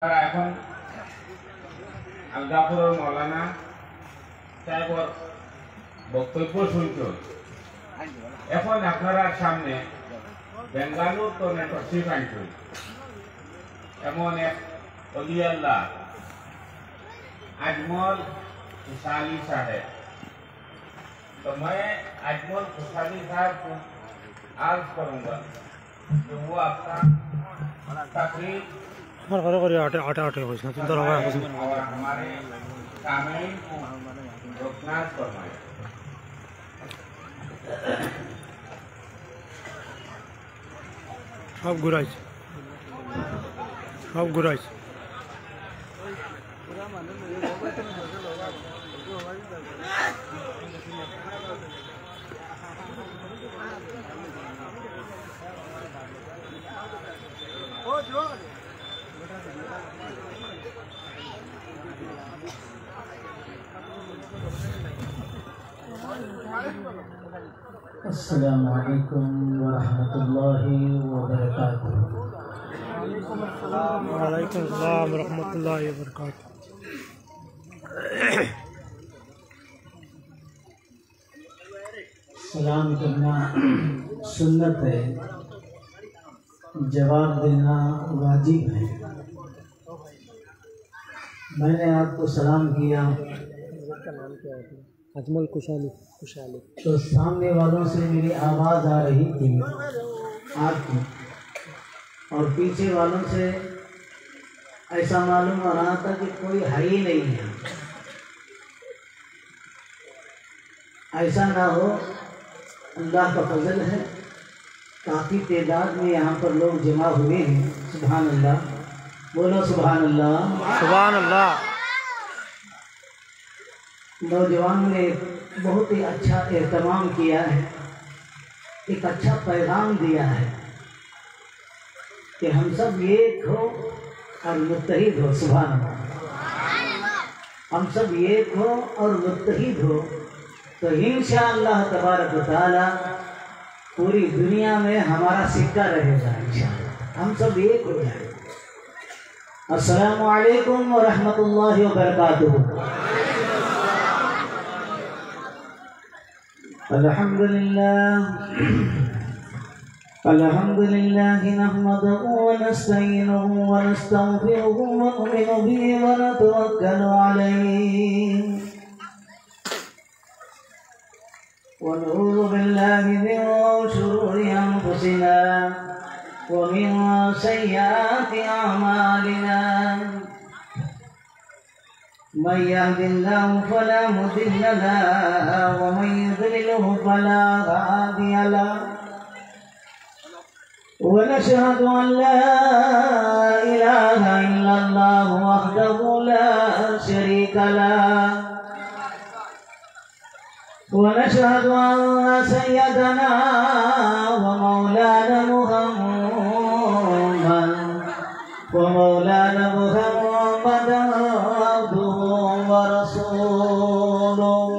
এখন আলগাপুরের মৌলানা সাহেবের বক্তব্য শুনছেন। এখন আপনারা সামনে বেঙ্গালুর তো তশরিফ আনছেন এমন এক ওলি আল্লাহ अजमल खुशहाली साहब। तो मैं अजमल खुशहाली साहब को अर्ज करूंगा कि वो आपका तकरीर और हमारे सामईन को रोकनाज फरमाए। सब गुराज अस्सलामु अलैकुम वरहमतुल्लाहि वबरकातुहू। वालेकुम अस्सलाम रहमतुल्लाहि व बरकातहू। सलाम करना सुन्नत है, जवाब देना वाजिब है। मैंने आपको सलाम किया अजमल खुशहाली तो सामने वालों से मेरी आवाज़ आ रही थी आपकी, और पीछे वालों से ऐसा मालूम हो रहा था कि कोई है ही नहीं है। ऐसा ना हो, अल्लाह का फजल है, काफ़ी तादाद में यहाँ पर लोग जमा हुए हैं। सुभान अल्लाह, बोलो सुभान अल्लाह। सुभान अल्लाह। नौजवानों ने बहुत ही अच्छा एहतमाम किया है, एक अच्छा पैगाम दिया है कि हम सब एक हो और मुत्तहिद हो। सुभान अल्लाह। हम सब एक हो और मुत्तहिद हो तो इंशाअल्लाह तबारक व तआला पूरी दुनिया में हमारा सिक्का रहेगा। इंशाअल्लाह हम सब एक हो जाए। अस्सलामु अलैकुम व रहमतुल्लाहि व बरकातुहू। अल्हम्दुलिल्लाह नहमदुहु व नस्तईनुहु व नस्तगफिरुहु व नु'मिनु बिही व नतवक्कलु अलैहि व नऊज़ु बिल्लाहि मिन शुरूरि अनफुसिना व मिन सय्यिआति अअमालिना। من يهد الله فلا مضل له ومن يضلله فلا هادي له ونشهد أن لا إله إلا الله وحده لا شريك له ونشهد أن سيدنا ومولانا محمدا عبده ورسوله.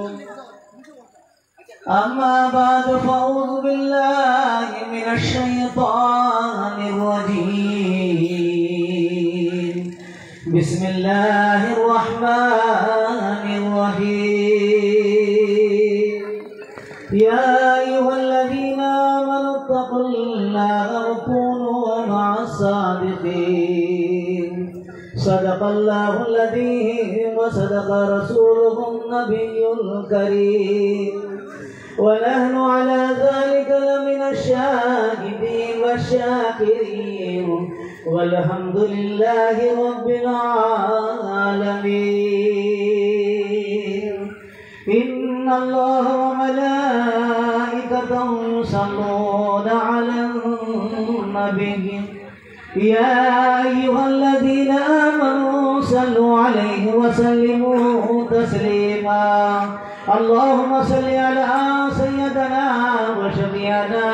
أما بعد فأعوذ بالله من الشيطان الرجيم. بسم الله الرحمن الرحيم. يا أيها الذين آمنوا اتقوا الله وكونوا مع الصادقين. صدق الله العظيم وصدق رسوله النبي الكريم ونحن على ذلك لمن الشاهدين والشاكرين والحمد لله رب العالمين. إن الله وملائكته يصلون على النبي يا أيها الذين آمنوا صلوا عليه وسلموا تسليما. اللهم صل على سيدنا وشفيعنا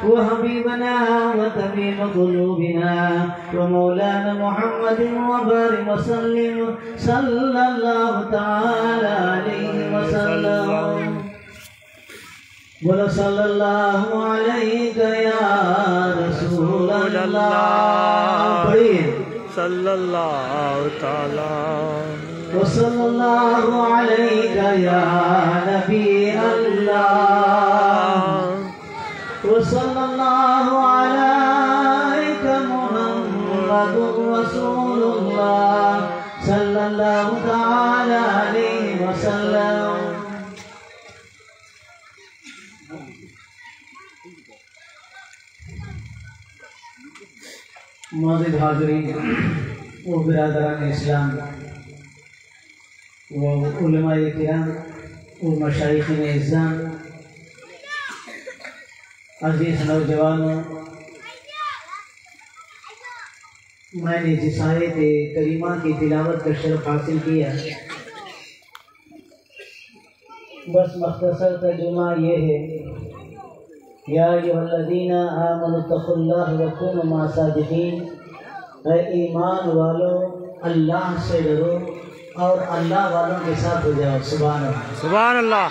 وحبيبنا وطبيب قلوبنا ومولانا محمد وبارك وسلم صلى الله تعالى عليه وسلم. बोलो सल्लल्लाहु अलैहि या रसूल अल्लाह। पढ़िए صلی اللہ تعالی وصلی اللہ علیہ یا نبی اللہ وصلی اللہ علیہ محمد رسول اللہ صلی اللہ تعالی علیہ وسلم. معزز حاضرین و برادران اسلام و علماء کرام و مشائخین اعظام، عزیز نوجوانوں، میں نے جس آیت کریمہ کی تلاوت کا شرف حاصل کیا، بس مختصر ترجمہ یہ ہے: یا ایھا الذین آمنوا اتقوا اللہ وکونوا مع الصادقین، اے ایمان والو اللہ سے ڈرو اور اللہ والوں کے ساتھ ہو جاؤ. سبحان اللہ. سبحان اللہ.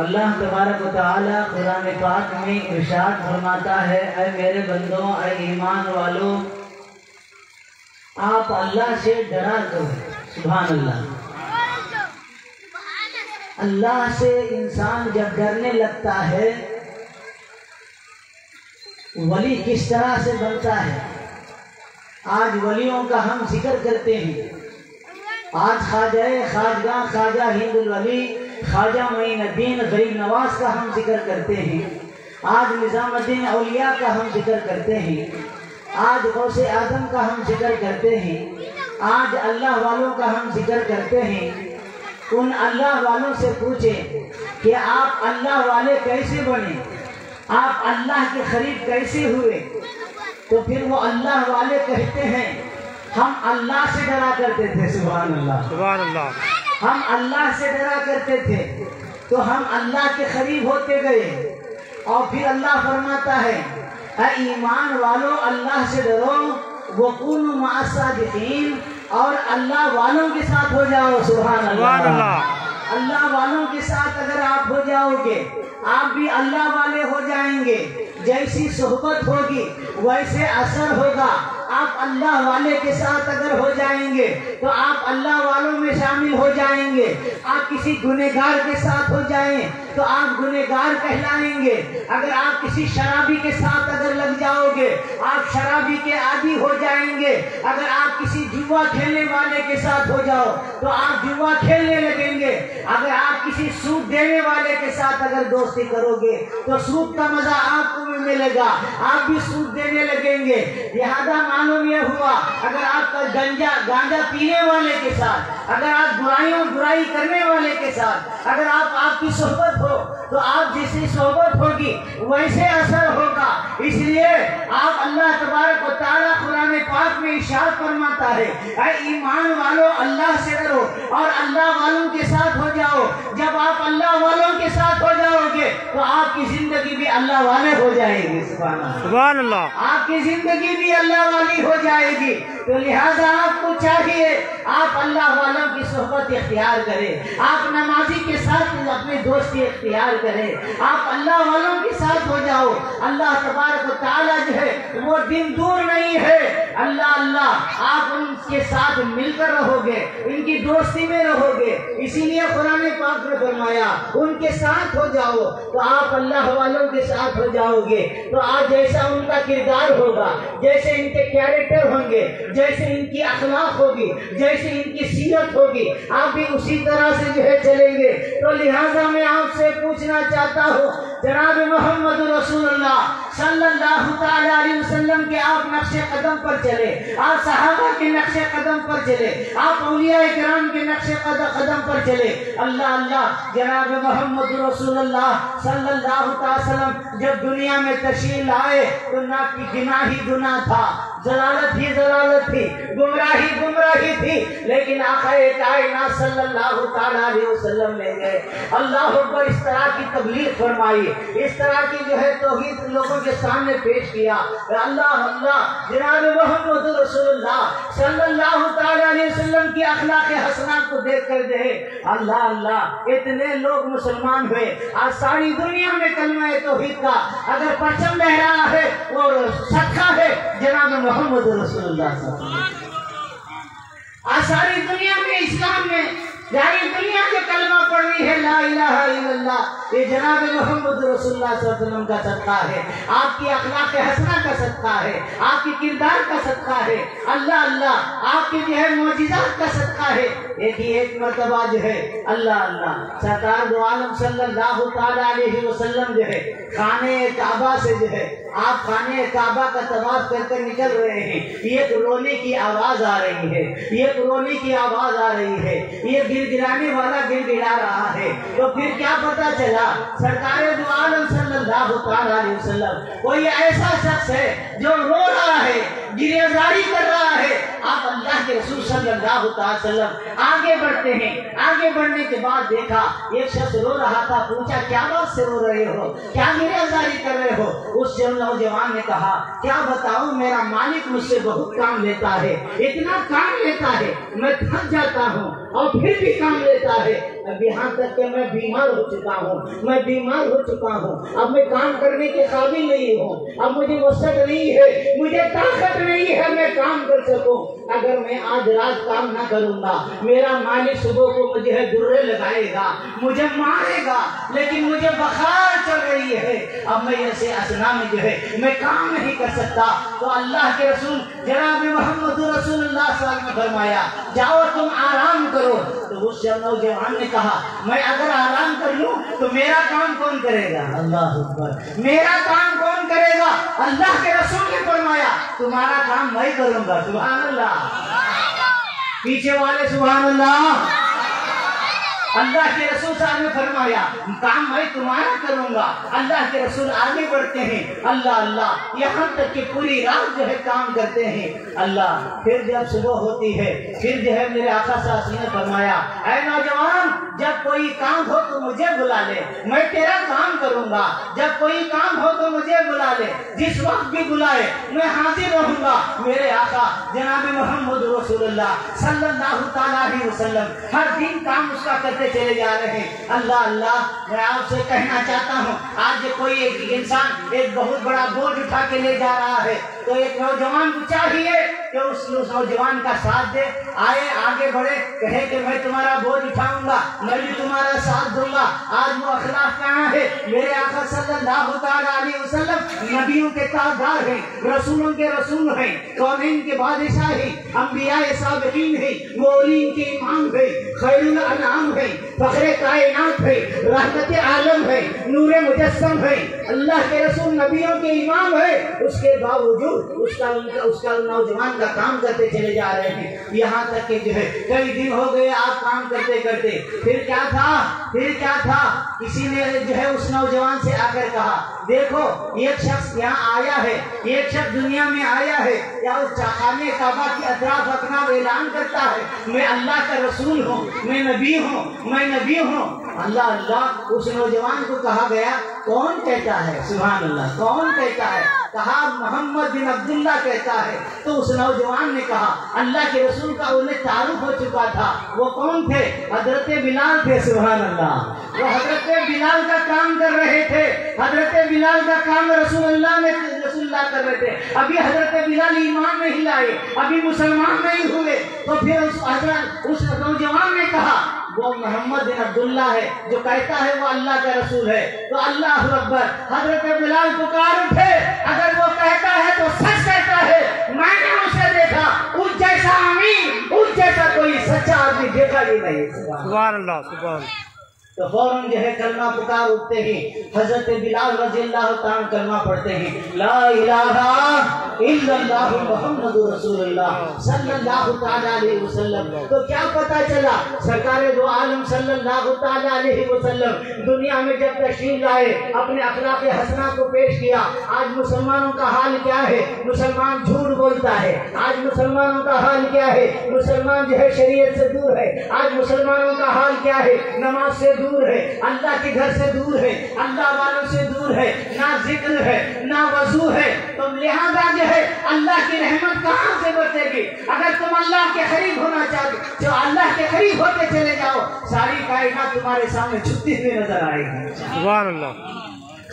اللہ تبارک و تعالی قرآن پاک میں ارشاد فرماتا ہے: اے میرے بندوں، اے ایمان والو، آپ اللہ سے ڈرا کرو. سبحان اللہ. اللہ سے انسان جب ڈرنے لگتا ہے، ولی کس طرح سے بنتا ہے. آج ولیوں کا ہم ذکر کرتے ہیں. آج خواجہ خواجہ ہند الولی، خواجہ معین الدین غریب نواز کا ہم ذکر کرتے ہیں. آج نظام الدین اولیاء کا ہم ذکر کرتے ہیں. آج غوث اعظم کا ہم ذکر کرتے ہیں. آج اللہ والوں کا ہم ذکر کرتے ہیں. ان اللہ والوں سے پوچھیں کہ آپ اللہ والے کیسے بنے، آپ اللہ کے قریب کیسے ہوئے، تو پھر وہ اللہ والے کہتے ہیں ہم اللہ سے ڈرا کرتے تھے. سبحان اللہ. سبحان اللہ. ہم اللہ سے ڈرا کرتے تھے تو ہم اللہ کے قریب ہوتے گئے. اور پھر اللہ فرماتا ہے: اے ایمان والو اللہ سے ڈرو وکونوا مع الصادقین، اور اللہ والوں کے ساتھ ہو جاؤ. سبحان اللہ. اللہ والوں کے ساتھ اگر آپ ہو جاؤ گے، آپ بھی اللہ والے ہو جائیں گے. جیسی صحبت ہوگی ویسے اثر ہوگا. آپ اللہ والے کے ساتھ اگر ہو جائیں گے تو آپ اللہ والوں میں شامل ہو جائیں گے. آپ کسی گنہگار کے ساتھ ہو جائیں تو آپ گنہگار کہلائیں گے. اگر آپ کسی شرابی کے ساتھ اگر لگ جاؤ گے آپ شرابی کے عادی ہو جائیں گے. اگر آپ کسی جوا کھیلنے والے کے ساتھ ہو جاؤ تو آپ جوا کھیلنے لگیں گے. اگر آپ کسی سود دینے والے کے ساتھ اگر دوستی کرو گے تو سود کا مزہ آپ کو بھی ملے گا، آپ بھی سود دینے لگیں گے. لہذا معلوم یہ ہوا اگر آپ کا گانجا پینے والے کے ساتھ، اگر آپ برائی کرنے والے کے ساتھ اگر آپ کی صحبت ہو تو آپ جیسی صحبت ہوگی ویسے اثر ہوگا. اس لیے آپ اللہ تبارک و تعالیٰ قرآن پاک میں ارشاد فرماتا ہے: اے ایمان والو اللہ سے ڈرو اور اللہ والوں کے ساتھ ہو جاؤ. جب آپ اللہ والوں کے ساتھ ہو جاؤ گے تو آپ کی زندگی بھی اللہ والے ہو جائے گی. سبحان اللہ. آپ کی زندگی بھی اللہ والی ہو جائے گی. تو لہذا آپ کو چاہیے آپ اللہ والوں کی صحبت اختیار کریں. آپ نمازی کے ساتھ اپنی دوستی اختیار کریں. آپ اللہ والوں کے ساتھ ہو جاؤ. اللہ تبارک و تعالیٰ جو ہے وہ دن دور نہیں ہے. اللہ اللہ آپ ان کے ساتھ مل کر رہو گے، ان کی دوستی میں رہو گے. اسی لیے قرآن پاک نے فرمایا ان کے ساتھ ہو جاؤ تو آپ اللہ والوں کے ساتھ ہو جاؤ گے. تو آج جیسا ان کا کردار ہوگا، جیسے ان کے کیریکٹر ہوں گے، جیسے ان کی اخلاق ہوگی، جیسے ان کی سیرت ہوگی، آپ بھی اسی طرح سے جو ہے چلیں گے. تو لہٰذا میں آپ سے پوچھنا چاہتا ہوں جناب محمد رسول اللہ صلی اللہ تعالی علیہ وسلم کے آپ نقش قدم پر چلے، آپ صحابہ کے نقش قدم پر چلے، آپ اولیاء کرام کے نقش قدم پر چلے. اللہ اللہ جناب محمد رسول اللہ صلی اللہ تعالی وسلم جب دنیا میں تشریف لائے تو نہ گناہ ہی گناہ تھا، ضلالت ہی ضلالت تھی، گمراہی تھی. لیکن آقا کائنات صلی اللہ تعالی علیہ وسلم نے گئے اللہ اکبر اس طرح کی تبلیغ فرمائی، اس طرح کی جو ہے توحید لوگوں کے سامنے پیش کیا. اللہ اللہ جناب محمد رسول اللہ صلی اللہ تعالی علیہ وسلم کی اخلاق حسنہ کو دیکھ کر جو ہے اللہ اللہ اتنے لوگ مسلمان ہوئے. آج ساری دنیا میں کلمہ توحید کا اگر پرچم لہرا رہا ہے وہ صدقہ ہے جناب محمد رسول اللہ صلی اللہ علیہ وسلم. آج ساری دنیا میں اسلام میں ساری دنیا جو کلمہ پڑھ رہی ہے لا الہ الا اللہ یہ جناب محمد رسول اللہ صلی اللہ علیہ وسلم کا صدقہ ہے. آپ کی اخلاق حسنہ کا صدقہ ہے, آپ کی کردار کا صدقہ ہے. اللہ اللہ آپ کے جو ہے معجزات کا صدقہ ہے. ایک مرتبہ جو ہے اللہ اللہ سرکار دو عالم صلی اللہ تعالی علیہ وسلم جو ہے خانہ کعبہ سے جو ہے آپ خانہ کعبہ کا طواف کر کر نکل رہے ہیں. ایک رونے کی آواز آ رہی ہے, ایک رونے کی آواز آ رہی ہے, یہ گر گرانے والا گر گرا رہا ہے. تو پھر کیا پتا چلا سرکار دو عالم صلی اللہ تعالی علیہ وسلم کوئی ایسا شخص ہے جو رو رہا ہے, گریہ زاری کر رہا ہے. آپ اللہ کے رسول صلی اللہ تعالی وسلم آگے بڑھتے ہیں. آگے بڑھنے کے بعد دیکھا ایک شخص رو رہا تھا. پوچھا کیا بات سے رو رہے ہو, کیا گریہ زاری کر رہے ہو؟ اس نوجوان نے کہا کیا بتاؤں میرا مالک مجھ سے بہت کام لیتا ہے, اتنا کام لیتا ہے میں تھک جاتا ہوں اور پھر بھی کام لیتا ہے. اب یہاں تک کہ میں بیمار ہو چکا ہوں, میں بیمار ہو چکا ہوں. اب میں کام کرنے کے قابل نہیں ہوں, اب مجھے وسعت نہیں ہے, مجھے طاقت نہیں ہے میں کام کر سکوں. اگر میں آج رات کام نہ کروں گا میرا مالک صبح کو مجھے درے لگائے گا, مجھے مارے گا. لیکن مجھے بخار چل رہی ہے, اب میں ایسے اسنا میں جو ہے میں کام نہیں کر سکتا. تو اللہ کے رسول جناب محمد رسول اللہ صلی اللہ علیہ وسلم نے فرمایا جاؤ تم آرام کرو. تو اس نوجوان نے کہا میں اگر آرام کر لوں تو میرا کام کون کرے گا؟ اللہ اکبر, میرا کام کون کرے گا؟ اللہ کے رسول نے فرمایا تمہارا کام میں کروں گا. سبحان اللہ, پیچھے والے سبحان اللہ. اللہ کے رسول صاحب نے فرمایا کام میں تمہارا کروں گا. اللہ کے رسول آگے بڑھتے ہیں اللہ اللہ یہاں تک کہ پوری رات جو ہے کام کرتے ہیں اللہ. پھر جب صبح ہوتی ہے پھر جو ہے میرے آقا صلی اللہ علیہ وسلم نے فرمایا اے نوجوان جب کوئی کام ہو تو مجھے بلا لے, میں تیرا کام کروں گا. جب کوئی کام ہو تو مجھے بلا لے, جس وقت بھی بلائے میں حاضر رہوں گا. میرے آقا جناب محمد رسول اللہ صلی اللہ تعالیٰ علیہ وسلم ہر دن کام اس کا کرتے چلے جا رہے ہیں. اللہ اللہ میں آپ سے کہنا چاہتا ہوں آج کوئی ایک انسان ایک بہت بڑا بوجھ اٹھا کے لے جا رہا ہے تو ایک نوجوان کو چاہیے کہ اس نوجوان کا ساتھ دے, آئے آگے بڑھے, کہے کہ میں تمہارا بوجھ اٹھاؤں گا, میں بھی تمہارا ساتھ دوں گا. آج وہ اخلاق کہاں ہے؟ میرے آقا صلی اللہ تعالیٰ علیہ وسلم نبیوں کے تاجدار ہیں, رسولوں کے رسول ہیں, کونین کے بادشاہ ہیں, انبیاء سابقین ہیں, مولین کے امام ہیں, خیر الانعام ہیں, فخر کائنات ہے, رحمت عالم ہے, نور مجسم ہے, اللہ کے رسول نبیوں کے امام ہے. اس کے باوجود اس کا نوجوان کا کام کرتے چلے جا رہے ہیں. یہاں تک کہ جو ہے کئی دن ہو گئے آپ کام کرتے کرتے. پھر کیا تھا کسی نے جو ہے اس نوجوان سے آ کر کہا دیکھو ایک شخص یہاں آیا ہے, ایک شخص دنیا میں آیا ہے یا اس خانہ کعبہ کے اطراف اپنا اعلان کرتا ہے میں اللہ کا رسول ہوں, میں نبی ہوں. اللہ اللہ اس نوجوان کو کہا گیا کون کہتا ہے؟ سبحان اللہ, کون کہتا ہے؟ کہا محمد بن عبداللہ کہتا ہے. تو اس نوجوان نے کہا اللہ کے رسول کا انہیں تعارف ہو چکا تھا. وہ کون تھے؟ حضرت بلال تھے. سبحان اللہ, وہ حضرت بلال کا کام کر رہے تھے. حضرت بلال کا کام رسول اللہ کر رہے تھے. ابھی حضرت بلال ایمان نہیں لائے, ابھی مسلمان نہیں ہوئے. تو پھر اس نوجوان نے کہا وہ محمد بن عبداللہ ہے, جو کہتا ہے وہ اللہ کا رسول ہے. تو اللہ اکبر, حضرت بلال پکار اٹھے اگر وہ کہتا ہے تو سچ کہتا ہے. میں نے اسے دیکھا, اس جیسا امین, اس جیسا کوئی سچا آدمی دیکھا ہی نہیں. سبحان اللہ, سبحان اللہ. تو فوراً جو ہے کلمہ پکار اٹھتے ہیں. حضرت بلال رضی اللہ تعالیٰ کلمہ پڑھتے ہیں لا الہ الا اللہ محمد رسول اللہ صلی اللہ تعالیٰ علیہ وسلم. تو کیا پتا چلا سرکار دو عالم صلی اللہ تعالیٰ علیہ وسلم دنیا میں جب تشریف لائے اپنے اخلاق حسنہ کو پیش کیا. آج مسلمانوں کا حال کیا ہے؟ مسلمان جھوٹ بولتا ہے. آج مسلمانوں کا حال کیا ہے؟ مسلمان جو ہے شریعت سے دور ہے. آج مسلمانوں کا حال کیا ہے؟ نماز سے دور ہے, اللہ کے گھر سے دور ہے, اللہ والوں سے دور ہے, نہ ذکر ہے نہ وضو ہے. تو لہذا جو ہے اللہ کی رحمت کہاں سے برسے گی؟ اگر تم اللہ کے قریب ہونا چاہتے جو اللہ کے قریب ہوتے چلے جاؤ، ساری کائنات تمہارے سامنے جھکتی ہوئی نظر آئے گی۔ سبحان اللہ۔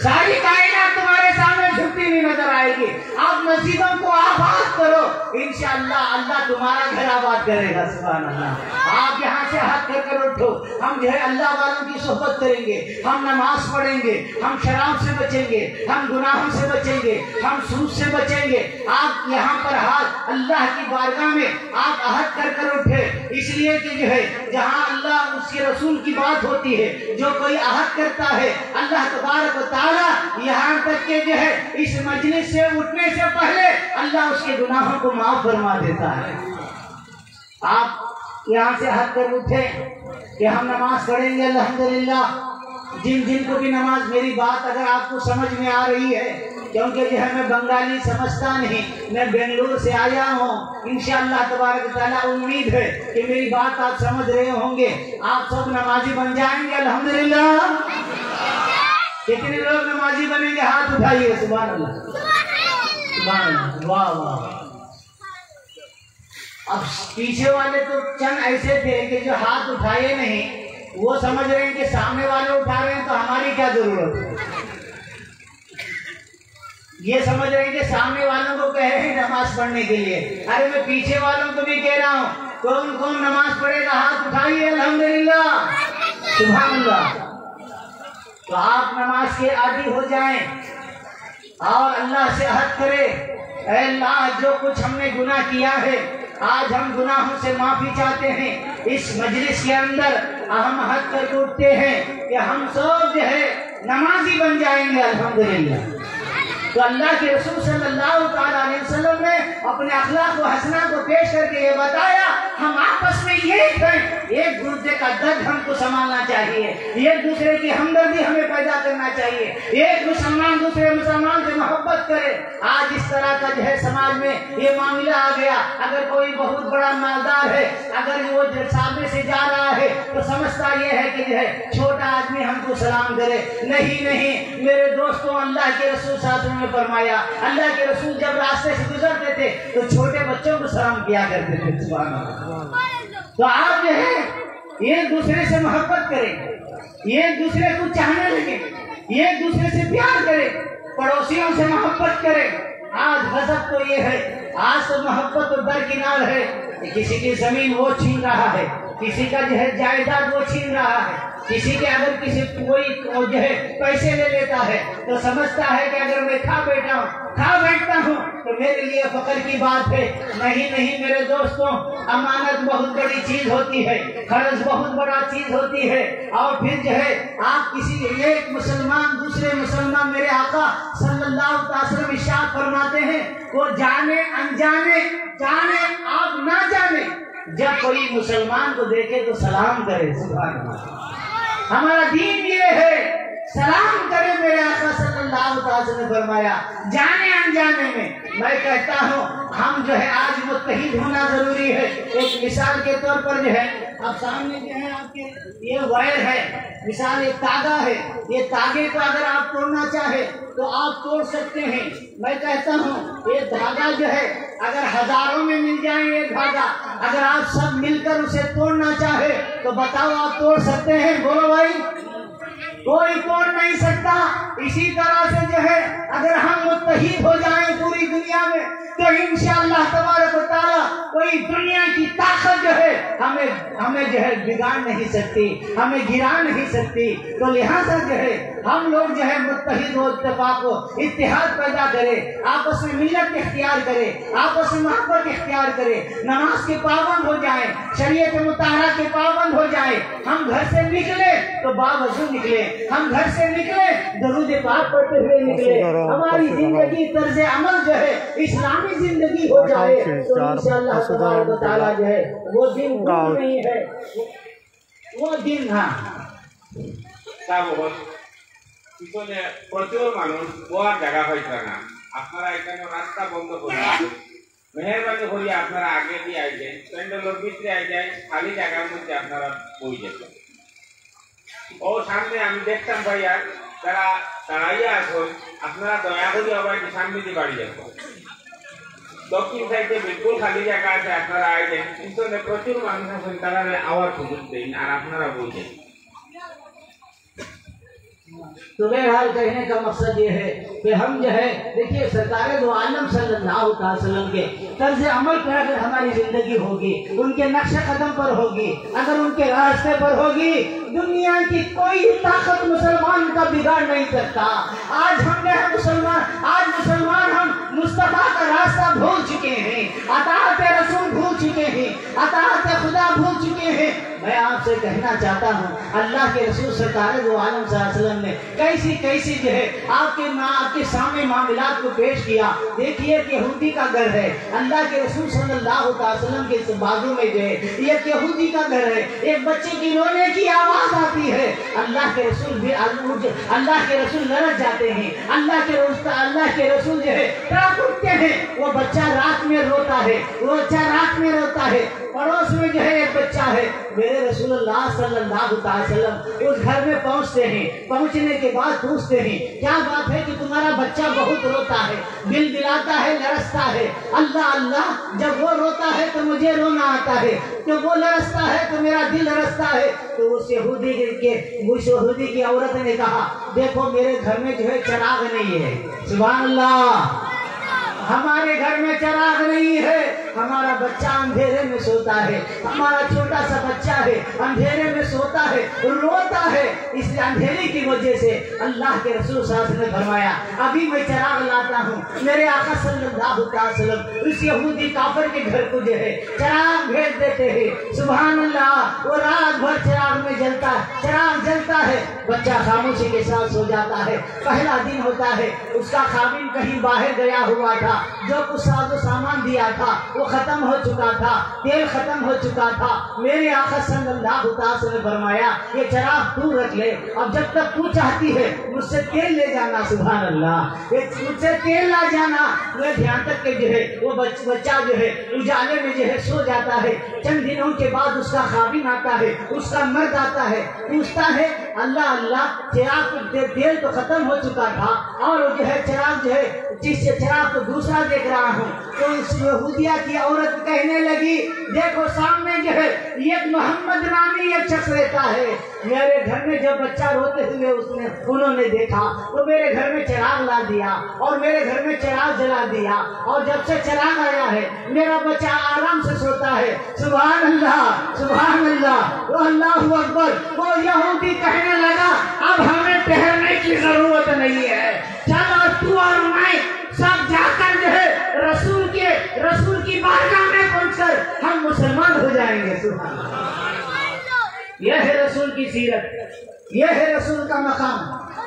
ساری کائنات تمہارے سامنے جھکتی ہوئی نظر آئے گی۔ آپ مسجدوں کو آباد کرو، انشاءاللہ اللہ تمہارا گھر آباد کرے گا۔ سبحان اللہ۔ آپ یہاں سے ہاتھ کر اٹھو، ہم جو ہے اللہ والوں کی صحبت کریں گے، ہم نماز پڑھیں گے، ہم شراب سے بچیں گے، ہم گناہوں سے بچیں گے، ہم سود سے بچیں گے۔ آپ یہاں پر ہاتھ اللہ کی بارگاہ میں آپ عہد کر اٹھے، اس لیے کہ جو ہے جہاں اللہ اس کے رسول کی بات ہوتی ہے، جو کوئی عہد کرتا ہے اللہ تبارک و تعالی یہاں تک کہ جو ہے اس مجلس سے اٹھنے سے پہلے اللہ اس کے گناہوں کو معاف فرما دیتا ہے۔ آپ یہاں سے ہٹ کر اٹھے کہ ہم نماز پڑھیں گے الحمدللہ۔ جن کو بھی نماز، میری بات اگر آپ کو سمجھ میں آ رہی ہے، کیونکہ جو ہے میں بنگالی سمجھتا نہیں، میں بنگلور سے آیا ہوں، انشاءاللہ تبارک تعالیٰ امید ہے کہ میری بات آپ سمجھ رہے ہوں گے، آپ سب نمازی بن جائیں گے الحمدللہ۔ کتنے لوگ نمازی بنیں گے؟ ہاتھ اٹھائیے۔ سبحان اللہ، سبحان اللہ، واہ واہ۔ اب پیچھے والے تو چند ایسے تھے کہ جو ہاتھ اٹھائے نہیں، وہ سمجھ رہے ہیں کہ سامنے والے اٹھا رہے ہیں تو ہماری کیا ضرورت ہے۔ یہ سمجھ رہے ہیں کہ سامنے والوں کو کہہ رہے ہیں نماز پڑھنے کے لیے، ارے میں پیچھے والوں کو بھی کہہ رہا ہوں، کون کون نماز پڑھے گا ہاتھ اٹھائیے الحمدللہ، سبحان اللہ۔ تو آپ نماز کے عادی ہو جائیں اور اللہ سے عہد کرے، اے اللہ جو کچھ ہم نے گناہ کیا ہے آج ہم گناہوں سے معافی چاہتے ہیں۔ اس مجلس کے اندر ہم عہد کر کے اٹھتے ہیں کہ ہم سب جو ہے نمازی بن جائیں گے الحمدللہ۔ تو اللہ کے رسول صلی اللہ تعالیٰ علیہ وسلم نے اپنے اخلاق و حسنہ کو پیش کر کے یہ بتایا، ہم آپس میں ایک ہیں، ایک دوسرے کا درد ہم کو سنبھالنا چاہیے، ایک دوسرے کی ہمدردی ہمیں پیدا کرنا چاہیے، ایک مسلمان دوسرے مسلمان سے محبت کرے۔ آج اس طرح کا جو ہے سماج میں یہ معاملہ آ گیا، اگر کوئی بہت بڑا مالدار ہے، اگر وہ سامنے سے جا رہا ہے تو سمجھتا یہ ہے کہ جو ہے چھوٹا آدمی ہم کو سلام کرے۔ نہیں میرے دوستوں، اللہ کے رسول صلی اللہ علیہ وسلم نے فرمایا، اللہ کے رسول جب راستے سے گزرتے تھے تو چھوٹے بچوں کو سلام کیا کرتے تھے۔ سبحان اللہ۔ تو آپ جو ہے ایک دوسرے سے محبت کریں، ایک دوسرے کو چاہنے لگیں، ایک دوسرے سے پیار کریں، پڑوسیوں سے محبت کریں۔ آج غضب تو یہ ہے، آج تو محبت تو درکنار ہے، کسی کی زمین وہ چھین رہا ہے، کسی کا جو ہے جائیداد وہ چھین رہا ہے، کسی کے اگر کسی کوئی جو ہے پیسے لے لیتا ہے تو سمجھتا ہے کہ اگر میں کھا بیٹھتا ہوں تو میرے لیے فخر کی بات ہے۔ نہیں میرے دوستوں، امانت بہت بڑی چیز ہوتی ہے، قرض بہت بڑا چیز ہوتی ہے، اور پھر جو ہے آپ کسی ایک مسلمان دوسرے مسلمان، میرے آقا صلی اللہ علیہ وسلم ارشاد فرماتے ہیں، وہ جانے انجانے، جانے آپ نہ جانے، جب کوئی مسلمان کو دیکھے تو سلام کرے۔ سبحان اللہ۔ ہمارا دین یہ ہے، سلام کرے۔ میرے آقا صلی اللہ علیہ وسلم نے فرمایا جانے انجانے میں۔ میں کہتا ہوں ہم جو ہے آج متحد ہونا ضروری ہے۔ ایک مثال کے طور پر جو ہے اب سامنے جو ہے آپ کے یہ وائر ہے، مثال ایک تاگا ہے، یہ تاگے کو اگر آپ توڑنا چاہے تو آپ توڑ سکتے ہیں۔ میں کہتا ہوں یہ دھاگا جو ہے اگر ہزاروں میں مل جائیں یہ دھاگا، اگر آپ سب مل کر اسے توڑنا چاہے تو بتاؤ آپ توڑ سکتے ہیں؟ بولو بھائی، کوئی توڑ نہیں سکتا۔ اسی طرح سے جو ہے اگر ہم متحد ہو جائیں پوری دنیا میں تو انشاءاللہ تبارک و تعالیٰ کوئی دنیا کی طاقت جو ہے ہمیں جو ہے بگاڑ نہیں سکتی، ہمیں گرا نہیں سکتی۔ تو لہٰذا جو ہے ہم لوگ جو ہے متحد و اتفاق و اتحاد پیدا کرے، آپس میں ملت اختیار کرے، آپس میں محبت اختیار کرے، نماز کے پابند ہو جائیں، شریعت مطہرہ کے پابند ہو جائیں۔ ہم گھر سے نکلے تو باوضو نکلے، ہم گھر سے نکلے درود پاک پڑھتے ہوئے نکلے، ہماری زندگی طرز عمل جو ہے اسلامی زندگی ہو جائے تو انشاءاللہ تبارک و تعالیٰ جو ہے وہ دن دور نہیں ہے، وہ دن ہاں পিছনে প্রচুর মানুষ বয়ার জায়গা পাইছে না। আপনারা এখানে রাস্তা বন্ধ করে দিন, মেহরবানি করে আপনারা আগে দিয়ে আই যায়, প্যান্ডেলের ভিতরে আই যায়, খালি জায়গার মধ্যে আপনারা বই যেতেন। ও সামনে আমি দেখতাম ভাইয়া যারা দাঁড়াইয়া আসুন, আপনারা দয়া করে আবার সামনে দিয়ে বাড়ি যেত। দক্ষিণ সাইডে বিলকুল খালি জায়গা আছে, আপনারা আইলেন, পিছনে প্রচুর মানুষ আছেন, তারা আওয়াজ সুযোগ দেন আর আপনারা বুঝেন। तो बहरहाल कहने का मकसद ये है कि हम जो है देखिए सरकार दो आलम सल्लल्लाहु अलैहि वसल्लम के तर्ज अमल पर अगर हमारी जिंदगी होगी, उनके नक्शे कदम पर होगी, अगर उनके रास्ते पर होगी, दुनिया की कोई ताकत मुसलमान का बिगाड़ नहीं सकता। आज हमने आज मुसलमान हम मुस्तफा का रास्ता भूल चुके हैं, अताअत रसूल भूल चुके हैं, अताअत खुदा भूल चुके हैं। मैं आपसे कहना चाहता हूँ अल्लाह के रसूल सरकार दो आलम सल्लल्लाहु अलैहि वसल्लम ने कैसी जो है आपके सामने मामलात को पेश किया। देखिए कि यहूदी का घर है, अल्लाह के रसूल सल्लल्लाहु अलैहि वसल्लम के बाजू में जो है ये यहूदी का घर है, एक बच्चे की रोने की आवाज आती है, अल्लाह के रसूल लड़क जाते हैं, अल्लाह के रसूल जो है तड़प उठते हैं, वो बच्चा रात में रोता है, पड़ोस में जो है एक बच्चा है, मेरे रसूलुल्लाह सल्लल्लाहु अलैहि वसल्लम उस घर में पहुंचते हैं, पहुंचने के बाद पूछते हैं क्या बात है कि तुम्हारा बच्चा बहुत रोता है, दिल दिलाता है, लरसता है। अल्लाह अल्लाह, जब वो रोता है तो मुझे रोना आता है, जब वो लरसता है तो मेरा दिल लरसता है। तो उस यहूदी की औरत ने कहा देखो मेरे घर में जो है चिराग नहीं है, सुभान अल्लाह, हमारे घर में चिराग नहीं है, हमारा बच्चा अंधेरे में सोता है, हमारा छोटा सा बच्चा है अंधेरे में सोता है, रोता है, इस अंधेरे की वजह से अल्लाह के रसूल सल्लल्लाहु अलैहि वसल्लम ने फरमाया अभी मैं चिराग लाता हूँ। मेरे आका सल्लल्लाहु अलैहि वसल्लम उस यहूदी काफिर के घर को जो है चिराग भेज देते हैं, सुभान अल्लाह, वो रात भर चिराग में चिराग जलता है, बच्चा खामोशी के साथ सो जाता है। पहला दिन होता है, उसका खाविन कहीं बाहर गया हुआ था, जो कुछ सामान दिया था वो खत्म हो चुका था, तेल खत्म हो चुका था। मेरे आका सल्लल्लाहु अलैहि वसल्लम ने फरमाया ये चिराग तू रख ले, अब जब तक तू चाहती है मुझसे तेल ले जाना, सुभान अल्लाह, मुझसे तेल ला जाना। मैं ध्यान तक के जो है वो बच्चा जो है उजाले में जो है सो जाता है। चंद दिनों के बाद उसका खाविन आता है, उसका मर्द आता है, पूछता है अल्लाह अल्लाह, चिराग तेल तो खत्म हो चुका था और जो है चिराग जो है जिससे चिराग तो दूसरा देख रहा हूँ। तो इस यहूदिया की औरत कहने लगी देखो सामने जो है ये मोहम्मद नामी एक शख्स रहता है, मेरे घर में जब बच्चा रोते हुए उन्होंने देखा तो मेरे घर में चिराग ला दिया और मेरे घर में चिराग जला दिया, और जब से चिराग आया है मेरा बच्चा आराम से सोता है, सुभान अल्लाह, सुभान अल्लाह, वो अल्लाहु अकबर। वो यहूदी कहने लगा अब हमें ठहरने की जरूरत नहीं है, चलो तू और मैं सब जाकर जो है रसूल की बारगाह में पहुंचकर हम मुसलमान हो जाएंगे। सुभान अल्लाह, यह है रसूल की सीरत, यह है रसूल का मकाम।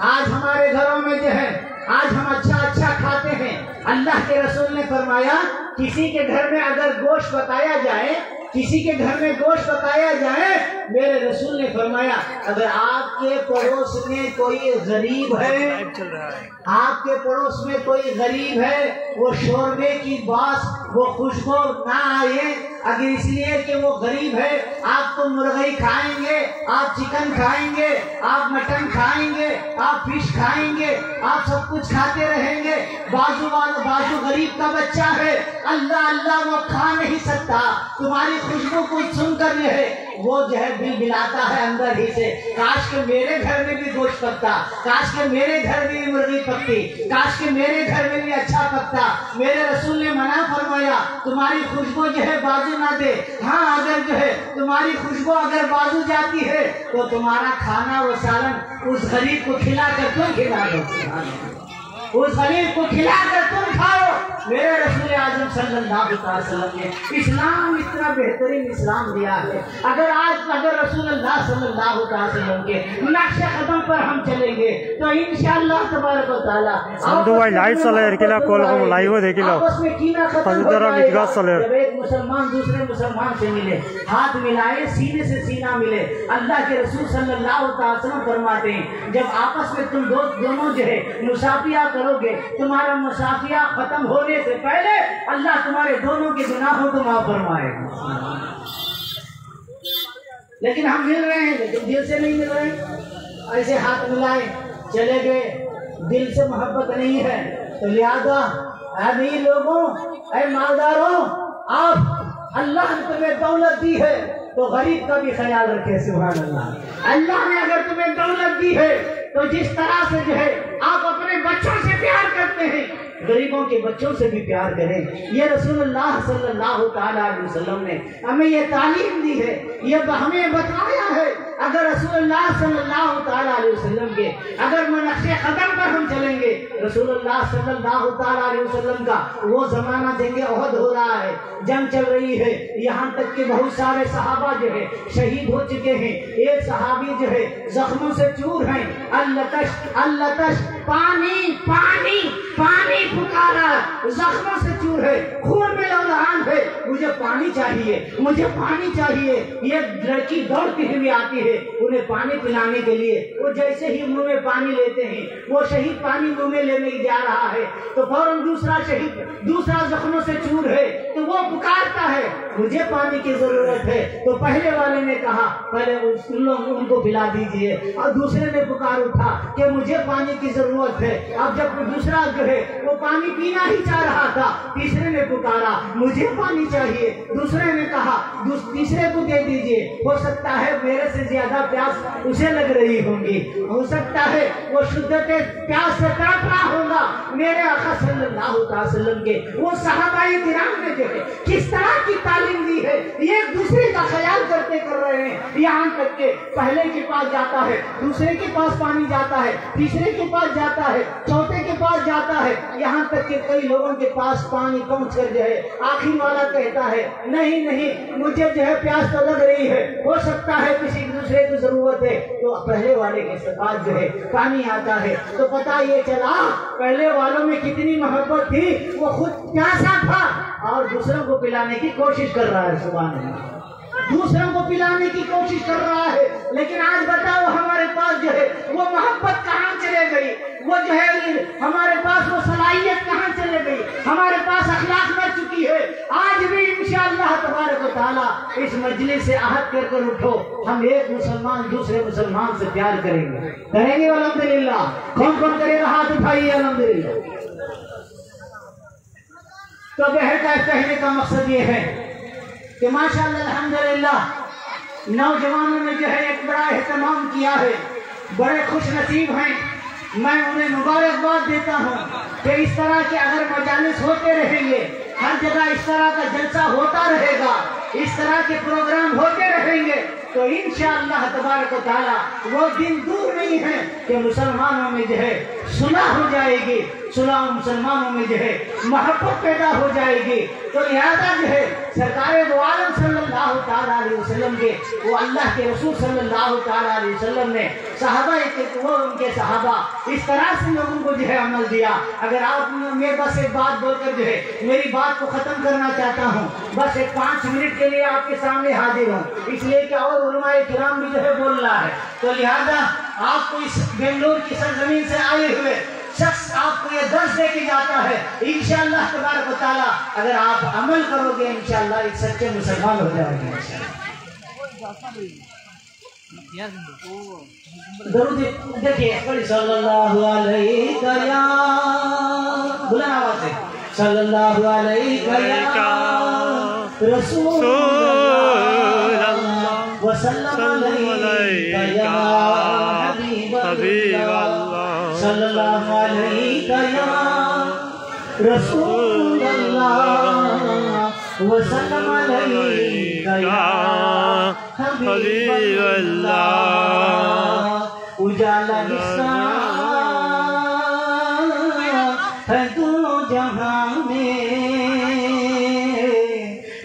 आज हमारे घरों में जो है आज हम अच्छा खाते हैं। अल्लाह के रसूल ने फरमाया किसी के घर में अगर गोश्त पकाया जाए, किसी के घर में गोश्त पकाया जाए, मेरे रसूल ने फरमाया अगर आपके पड़ोस में कोई गरीब है, आपके पड़ोस में कोई गरीब है, वो शोरबे की बास वो खुशबू ना आए, अगर इसलिए कि वो गरीब है, आप तो मुर्गी खाएंगे, आप चिकन खाएंगे, आप मटन खाएंगे, आप फिश खाएंगे, आप सब कुछ खाते रहेंगे, बाजू गरीब का बच्चा है, अल्लाह अल्लाह वो खा नहीं सकता, तुम्हारी खुशबू को सुनकर जो है वो जो है बिलबिलाता है अंदर ही से, काश के मेरे घर में भी गोश्त पकता, काश के मेरे घर में भी मुर्गी पकती, काश के मेरे घर में भी अच्छा पकता। मेरे रसूल ने मना फरमाया तुम्हारी खुशबू जो है बाजू ना दे, हाँ अगर जो है तुम्हारी खुशबू अगर बाजू जाती है तो तुम्हारा खाना वो सालन उस गरीब को खिलाकर तुम खिला दो, उस गरीब को खिलाकर तुम खाओ। मेरे रसूल आजम सल्लल्लाहु अलैहि वसल्लम ने इस्लाम इतना बेहतरीन इस्लाम दिया है। अगर रसूलुल्लाह सल्लल्लाहु अलैहि वसल्लम के नक्शे कदम पर हम चलेंगे तो इंशाअल्लाह तबारक व तआला संधु भाई लाइव चले इरकिला कॉल को लाइव देखिलो आपस में कीना खत्म हो जाएगा। जब एक मुसलमान दूसरे मुसलमान से मिले, हाथ मिलाए, सीने से सीना मिले, अल्लाह के रसूल सल्लल्लाहु अलैहि वसल्लम फरमाते हैं जब आपस में तुम दोनों जो है मुसाफिया करोगे, तुम्हारा मुसाफिया खत्म होने से पहले अल्लाह तुम्हारे दोनों के गुनाहों को माफ फरमाएगा। लेकिन हम मिल रहे हैं लेकिन दिल से नहीं मिल रहे, ऐसे हाथ मिलाए चले गए, दिल से मोहब्बत नहीं है। तो लिहाजा अमीर लोगों, ऐ मालदारों, आप अल्लाह ने तुम्हें दौलत दी है तो गरीब का भी ख्याल रखे। सुभान अल्लाह। अल्लाह ने अगर तुम्हें दौलत दी है तो जिस तरह से जो है आप अपने बच्चों से प्यार करते हैं, गरीबों के बच्चों से भी प्यार करें। ये रसूलुल्लाह सल्लल्लाहु ताला अलैहि वसल्लम ने हमें ये तालीम दी है, ये हमें बताया है। अगर रसूलुल्लाह सल्लल्लाहु ताला अलैहि वसल्लम के अगर नक्शे कदम पर हम चलेंगे, रसूलुल्लाह सल्लल्लाहु ताला अलैहि वसल्लम का वो जमाना देंगे, ओहद हो रहा है, जंग चल रही है, यहाँ तक कि बहुत सारे सहाबा जो है शहीद हो चुके हैं। एक सहाबी जो है जख्मों से चूर हैं। अल्लतश पानी पानी पानी पुकारा, जख्मों से चूर है, खून में लहलहान है, मुझे पानी चाहिए, मुझे पानी चाहिए। ये लड़की दौड़ती हुई आती है उन्हें पानी पिलाने के लिए। वो जैसे ही मुंह में पानी लेते हैं, वो शहीद पानी मुंह में लेने जा रहा है तो फौरन दूसरा शहीद, दूसरा जख्मों से चूर है तो वो पुकारता है मुझे पानी की जरूरत है। तो पहले वाले ने कहा पहले उनको पिला दीजिए, और दूसरे ने पुकार उठा कि मुझे पानी की जरूरत है। अब जब दूसरा जो है वो पानी पीना ही चाह रहा था, तीसरे ने पुकारा मुझे पानी चाहिए। दूसरे ने कहा तीसरे को दे दीजिए, हो सकता है मेरे से ज्यादा प्यास उसे लग रही होगी, हो सकता है वो शुद्धते प्यास से तड़प रहा होगा। मेरे आका सल्लल्लाहु अलैहि वसल्लम के वो सहाबाए किराम ने जो है किस तरह की तालीम दी है, ये एक दूसरे का ख्याल करते कर रहे हैं। यहाँ तक के पहले के पास जाता है, दूसरे के पास पानी जाता है, तीसरे के पास जाता है, चौथे के पास जाता है, यहाँ तक कि कई लोगों के पास पानी पहुँच कर जो है आखिर वाला कहता है नहीं नहीं मुझे जो है प्यास तो लग रही है, हो सकता है किसी दूसरे को जरूरत है। तो पहले वाले के पास जो है पानी आता है तो पता ये चला पहले वालों में कितनी मोहब्बत थी, वो खुद प्यासा था और दूसरों को पिलाने की कोशिश कर रहा है। सुभान अल्लाह, दूसरों को पिलाने की कोशिश कर रहा है। लेकिन आज बताओ हमारे पास जो है वो मोहब्बत कहाँ चले गई, वो जो है हमारे पास वो सलाहियत कहाँ चले गई, हमारे पास अखलाक मर चुकी है। आज भी इंशाअल्लाह तबारक व तआला इस मजलिस से आहद कर कर उठो, हम एक मुसलमान दूसरे मुसलमान से प्यार करेंगे, करेंगे अल्हम्दुलिल्लाह। कौन कौन करेगा हाथ उठाइए अल्हम्दुलिल्लाह। तो कहने का मकसद ये है कि माशाअल्लाह अल्हम्दुलिल्लाह नौजवानों ने जो है एक बड़ा एहतमाम किया है, बड़े खुश नसीब हैं। मैं उन्हें मुबारकबाद देता हूँ कि इस तरह के अगर मजालिस होते रहेंगे, हर जगह इस तरह का जलसा होता रहेगा, इस तरह के प्रोग्राम होते रहेंगे तो इंशाअल्लाह तबारक व तआला वो दिन दूर नहीं है कि मुसलमानों में जो है सुलह हो जाएगी, सुलह मुसलमानों में जो है मोहब्बत पैदा हो जाएगी। तो लिहाजा जो है सरकारे दो आलम सल्लल्लाहु ताला अलैहि वसल्लम के वो अल्लाह के रसूल सल्लल्लाहु ताला अलैहि वसल्लम ने सहाबा वो उनके सहाबा इस तरह से लोगों को जो है अमल दिया। अगर आप मैं बस एक बात बोलकर जो है मेरी बात को खत्म करना चाहता हूँ, बस एक 5 मिनट के लिए आपके सामने हाजिर हूँ, इसलिए कि और उलमाए किराम भी जो है बोल रहा है। तो लिहाजा आपको इस बेंगलोर की सरजमीन से आए हुए शख्स आपको ये दर्श दे के जाता है, इंशाअल्लाह तबारक व तआला अगर आप अमल करोगे इंशाअल्लाह एक सच्चे मुसलमान हो जाओगे। दरूद देखिए सल्लल्लाहु अलैहि बुलंद आवाज से सल्लल्लाहु अलैहि रसूल व सल्लम अलैका हबीब अल्लाह सल्लल्लाहु अलैका या रसूल अल्लाह व सल्लम अलैका या हबीब अल्लाह। उजाला जिसका है तू जहां में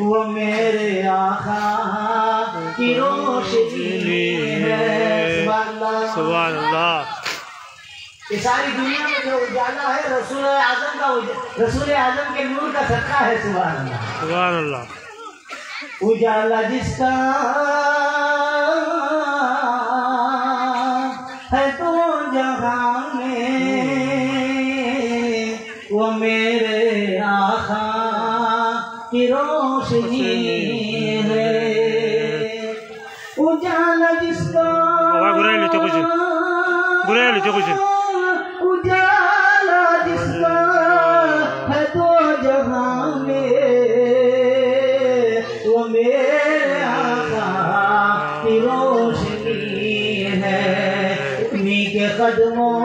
वो मेरे आका की रोशनी है। सुभान अल्लाह। ये सारी दुनिया में जो उजाला है रसूल आजम का, रसूल आजम के नूर का सदका है। सुभान अल्लाह, सुभान अल्लाह। उजाला जिसका है तो जहां में वो मेरे आका की रोशनी है। उजाला जिसका उजाला जिसका है तो वो मेरे आका की रोशनी है, उन्हीं के कदमों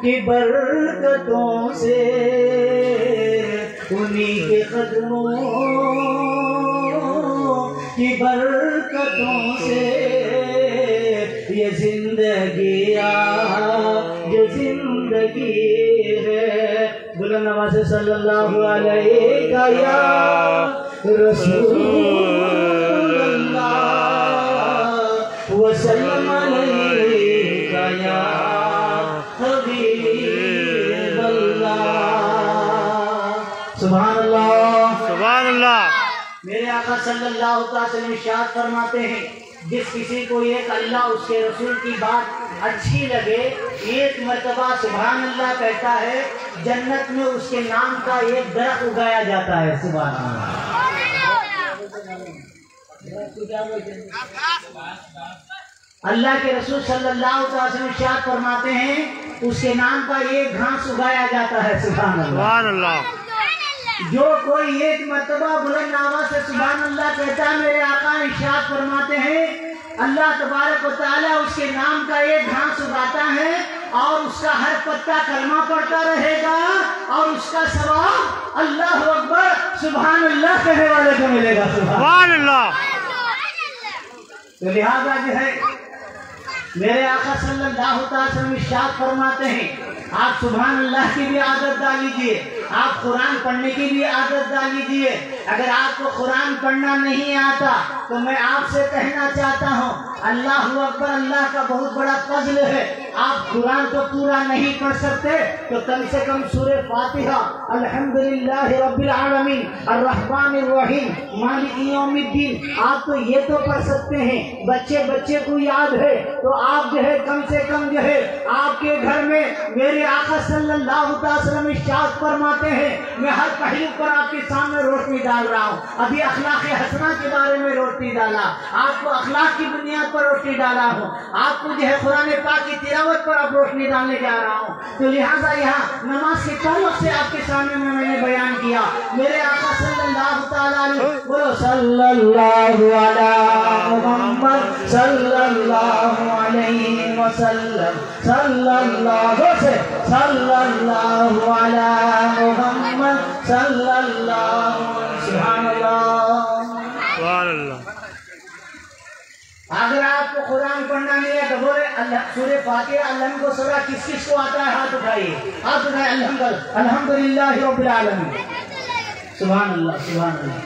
की बरकतों से, उन्हीं के कदमों की बरकतों से ये जिंदगी जो जिंदगी है। बुलंद आवाज से सल्लल्लाहु अलैहि या रसूल अल्लाह व सल्लम अलैका या हबीब अल्लाह। सुभान अल्लाह, सुभान अल्लाह। मेरे आका सल्लल्लाहु अलैहि वसल्लम इरशाद फरमाते हैं, जिस किसी को एक अल्लाह उसके रसूल की बात अच्छी लगे, एक मर्तबा सुभान अल्लाह कहता है, जन्नत में उसके नाम का एक दरख्त उगाया जाता है। सुभान अल्लाह। अल्लाह के रसूल सल्लल्लाहु अलैहि वसल्लम इरशाद फरमाते हैं, उसके नाम का एक घास उगाया जाता है। सुभान अल्लाह। जो कोई एक मर्तबा बुलंद आवाज से सुभान अल्लाह कहता है, मेरे आका इरशाद फरमाते हैं, अल्लाह तबारक व तआला उसके नाम का एक घास उगाता है और उसका हर पत्ता कलमा पढ़ता रहेगा और उसका सवाब अल्लाह अकबर सुभान अल्लाह कहने वाले को मिलेगा। सुभान अल्लाह। तो लिहाजा जो है मेरे आका सल्लल्लाहु अलैहि वसल्लम इरशाद फरमाते हैं, आप सुभान अल्लाह की भी आदत डाल लीजिए, आप कुरान पढ़ने की भी आदत डाल लीजिए। अगर आपको कुरान पढ़ना नहीं आता तो मैं आपसे कहना चाहता हूँ, अल्लाह अकबर, अल्लाह का बहुत बड़ा फजल है। आप कुरान को पूरा नहीं पढ़ सकते तो कम से कम सूरह फातिहा, अल्हम्दुलिल्लाह रब्बिल आलमीन, अर्रहमानिर रहीम, मालिक यौमिद्दीन, आप तो ये तो पढ़ सकते हैं। बच्चे को याद है तो आप जो है कम से कम जो है आपके घर में मेरे आका सल्लल्लाहु अलैहि वसल्लम इरशाद फरमाते हैं, मैं हर पहलू पर आपके सामने रोशनी डाल रहा हूँ। अभी अखलाक हसना के बारे में रोशनी डाला, आपको अखलाक की बुनियाद पर रोशनी डाला हूँ, आपको जो है कुरान पाक की तिलावत पर आप रोशनी डालने जा रहा हूँ। तो लिहाजा यहाँ नमाज के ताल्लुक से आपके सामने मैंने बयान किया। मेरे आका सल्लल्लाहु अलैहि मुहम्मद सल्लल्लाहु अलैहि वसल्लम, सल्लल्लाहु अला मुहम्मद सल्लल्लाहु सुभान अल्लाह। अगर आपको कुरान पढ़ना नहीं है तो बोले सूरह फातिहा अल्लाह को सूरा किस किस को आता है, हाथ उठाइए, हाथ उठाए। अल्हम्दुलिल्लाह रब्बिल आलमीन। सुभान अल्लाह, सुभान अल्लाह।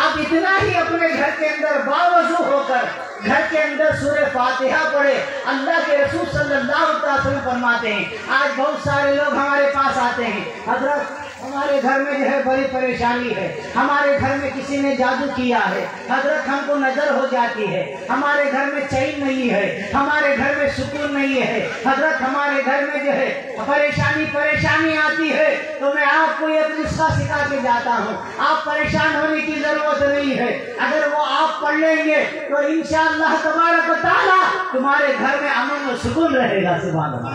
आप इतना ही अपने घर के अंदर बावजू होकर घर के अंदर सूरह फातिहा पढ़े। अल्लाह के रसूल सल्लल्लाहु अलैहि वसल्लम फरमाते हैं, आज बहुत सारे लोग हमारे पास आते हैं, हजरत हमारे घर में जो है बड़ी परेशानी है, हमारे घर में किसी ने जादू किया है, हजरत हमको नजर हो जाती है, हमारे घर में चैन नहीं है, हमारे घर में सुकून नहीं है, हजरत हमारे घर में जो है परेशानी आती है। तो मैं आपको एक नुस्खा सिखा के जाता हूँ, आप परेशान होने की जरूरत नहीं है। अगर वो आप पढ़ लेंगे तो इंशाअल्लाह तबारक व तआला तुम्हारे घर में अमन व सुकून रहेगा। सुभान अल्लाह।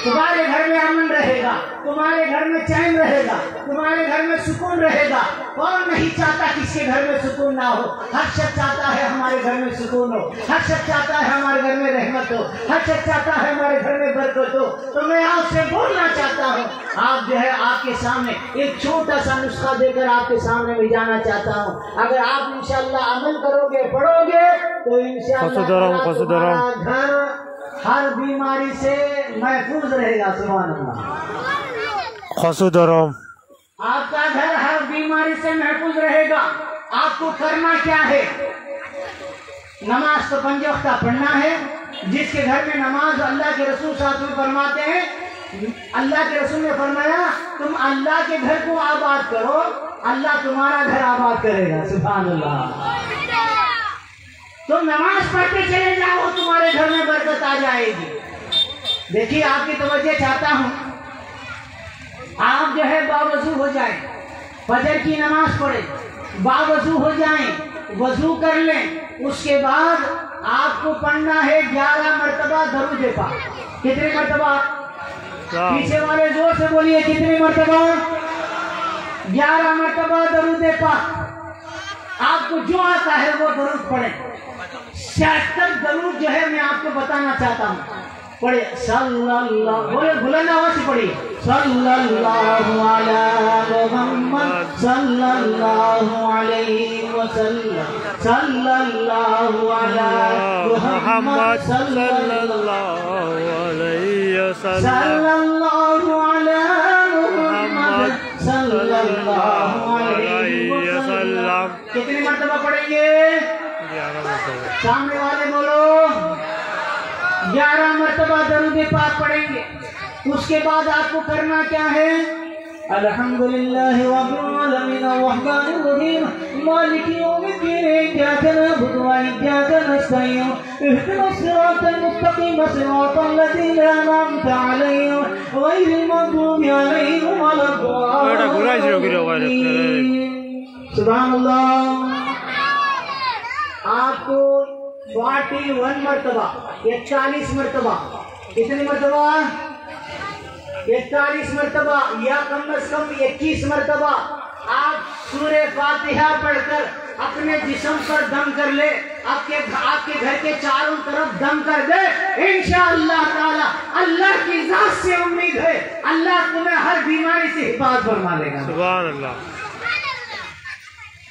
तुम्हारे घर में अमन रहेगा, तुम्हारे घर में चैन रहेगा, तुम्हारे घर में सुकून रहेगा। कौन नहीं चाहता किसके घर में सुकून ना हो? हर शख्स चाहता है हमारे घर में सुकून हो, हर शख्स चाहता है हमारे घर में रहमत हो, हर शख्स चाहता है हमारे घर में बरकत हो। तो मैं आपसे बोलना चाहता हूँ, आप जो है आपके सामने एक छोटा सा नुस्खा देकर आपके सामने मैं जाना चाहता हूँ। अगर आप इंशाअल्लाह अमल करोगे, पढ़ोगे तो इंशाअल्लाह घर हर बीमारी से महफूज रहेगा। सुभान अल्लाह। खसुदरम, आपका घर हर बीमारी से महफूज रहेगा। आपको करना क्या है? नमाज तो 5 वक्त पढ़ना है। जिसके घर में नमाज, अल्लाह के रसूल साथ में फरमाते हैं, अल्लाह के रसूल ने फरमाया तुम अल्लाह के घर को आबाद करो, अल्लाह तुम्हारा घर आबाद करेगा। सुभान अल्लाह। तुम नमाज पढ़ते चले जाओ, तुम्हारे घर में बरकत आ जाएगी। देखिए आपकी तवज्जो चाहता हूँ, आप जो है बावजू हो जाए, फजर की नमाज पढ़े, बावजू हो जाएं, वजू कर लें, उसके बाद आपको पढ़ना है 11 मरतबा दरूद पाक। कितने मरतबा? पीछे वाले जोर से बोलिए, कितनी मरतबा? 11 मरतबा दरूद पाक। आपको जो आता है वो दरूद पढ़े। 76 दरूद जो है मैं आपको बताना चाहता हूँ, पढ़े। सल्लल्लाहु, बोले बुलंद आवाज से पढ़िए, सल्लल्लाहु अला मुहम्मद सल्लल्लाहु अलैहि वसल्लम, सल्लल्लाहु अला मुहम्मद सल्लल्लाहु अलैहि वसल्लम, सल्लल्लाहु अला मुहम्मद सल्लल्लाहु अलैहि वसल्लम। कितनी मर्तबा पढ़ेंगे? 11 मरतबा। सामने वाले बोलो 11 मरतबा दरूद पाक पढ़ेंगे। उसके बाद आपको करना क्या है? अल्हम्दुलिल्लाह रब्बिल आलमीन अर्रहमानिर रहीम मालिकी यौमिद्दीन इय्याका नअबुदु व इय्याका नस्तईन इहदिनस सिरातल मुस्तकीम सिरातल लज़ीना अनअमता अलैहिम गैरिल मग़दूबि अलैहिम वलद्दालीन। सुभानअल्लाह। आपको 41 मरतबा, 41 मरतबा, कितनी मरतबा? 41 मरतबा या कम से कम 21 मरतबा आप सूरह फातिहा पढ़कर अपने जिस्म पर दम कर ले। आपके घर के चारों तरफ दम कर दे। इंशाअल्लाह ताला अल्लाह की जात से उम्मीद है, अल्लाह तुम्हें हर बीमारी से हिफाजत फरमा लेगा। सुभान अल्लाह।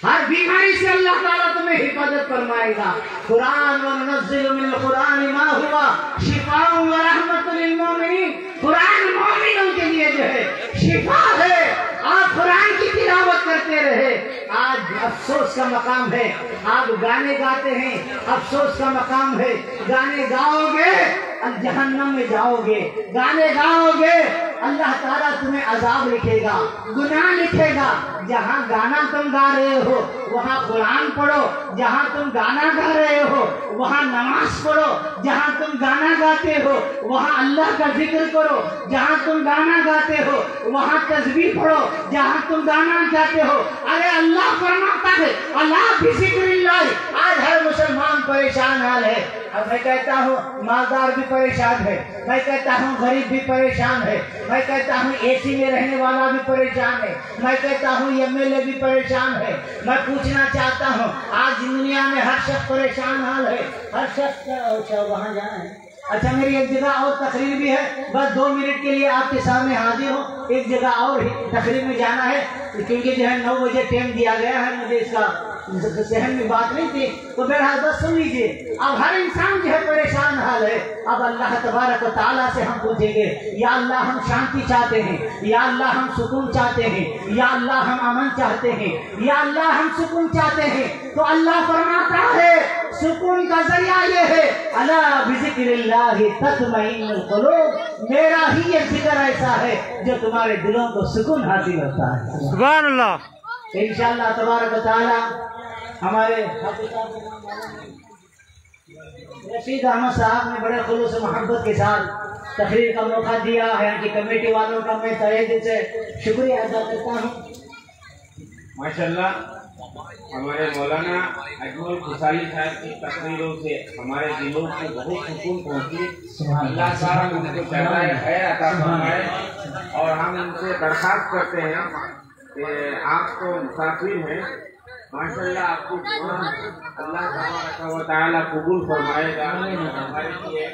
हर बीमारी से अल्लाह ताला तुम्हें हिफाजत फरमाएगा। कुरान व नुनज़्ज़िलु मिनल कुरानि मा हुवा शिफ़ाउन व रहमतुल लिल मोमिनीन। कुरान मोमिनों के लिए जो है शिफा है। आप कुरान की तिलावत करते रहे। आज अफसोस का मकाम है, आप गाने गाते हैं, अफसोस का मकाम है। गाने गाओगे जहन्नम में जाओगे, गाने गाओगे अल्लाह ताला तुम्हें अजाब लिखेगा, गुनाह लिखेगा। जहाँ गाना तुम गा रहे हो वहाँ कुरान पढ़ो, जहाँ तुम गाना गा रहे हो वहाँ नमाज पढ़ो, जहाँ तुम गाना गाते हो वहाँ अल्लाह का जिक्र करो, जहाँ तुम गाना गाते हो वहाँ तस्बीह पढ़ो, जहाँ तुम गाना गाते हो। अरे अल्लाह फरमाता है अल्लाह बिज़िक्रिल्लाह। आज हर मुसलमान परेशान हाल है। अब मैं कहता हूँ मालदार भी परेशान है, मैं कहता हूँ गरीब भी परेशान है, मैं कहता हूँ एसी में रहने वाला भी परेशान है, मैं कहता हूँ एमएलए भी परेशान है। मैं पूछना चाहता हूँ आज दुनिया में हर शख्स परेशान हाल है, हर शख्स। वहाँ जाना है। अच्छा मेरी एक जगह और तकरीर भी है, बस 2 मिनट के लिए आपके सामने हाजिर हूँ। एक जगह और तकरीर में जाना है क्योंकि जो है 9 बजे टाइम दिया गया है। मुझे इसका सहन में बात नहीं थी तो बहरहाल बस सुन लीजिए। अब हर इंसान जो है परेशान हाल है। अब अल्लाह तबारक व तआला से हम पूछेंगे या अल्लाह हम शांति चाहते हैं, या अल्लाह हम सुकून चाहते हैं, या अल्लाह हम अमन चाहते हैं, या अल्लाह हम सुकून चाहते हैं। तो अल्लाह फरमाता है सुकून का जरिया ये है अला बिज़िक्रिल्लाहि तत्मइन्नुल क़ुलूब। मेरा ही ये जिक्र ऐसा है जो तुम्हारे दिलों को सुकून हासिल होता है। सुभान अल्लाह। इंशाअल्लाह तबारक व तआला हमारे रशीद अहमद साहब ने बड़े खुलूस मोहब्बत के साथ तकरीर का मौका दिया है। यहाँ की कमेटी वालों का मैं तहे दिल से शुक्रिया अदा करता हूँ। माशाल्लाह हमारे मौलाना अजमल खुशाली साहब की तकरीरों से हमारे दिलों को बहुत सुकून पहुँची। अल्लाह ताला उनको ज़राए खैर अता फरमाए। और हम उनसे दरख्वास्त करते हैं कि आप तो मुसाफिर हैं, माशाल्लाह आपको अल्लाह ताला कबूल फरमाएगा। हमारे लिए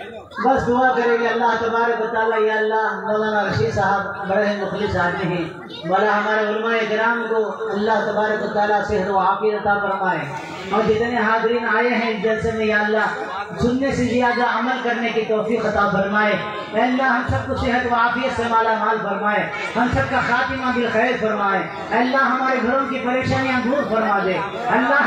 बस दुआ करेंगे अल्लाह तबारक व तआला। या अल्लाह मौलाना रशीद साहब बड़े मुखलिस आदमी हैं, मौला हमारे उलमाए किराम को अल्लाह तबारक व तआला सेहत व आफियत अता फरमाए। और जितने हाज़रीन आए हैं इस जलसे में या अल्लाह सुनने से ज़्यादा अमल करने की तौफीक अता फरमाए। अल्लाह हम सबको सेहत व आफियत से माला माल फरमाए, हम सबका खातिमा बिल खैर फरमाए। अल्लाह हमारे घरों की परेशानियाँ दूर फरमा दे। अल्लाह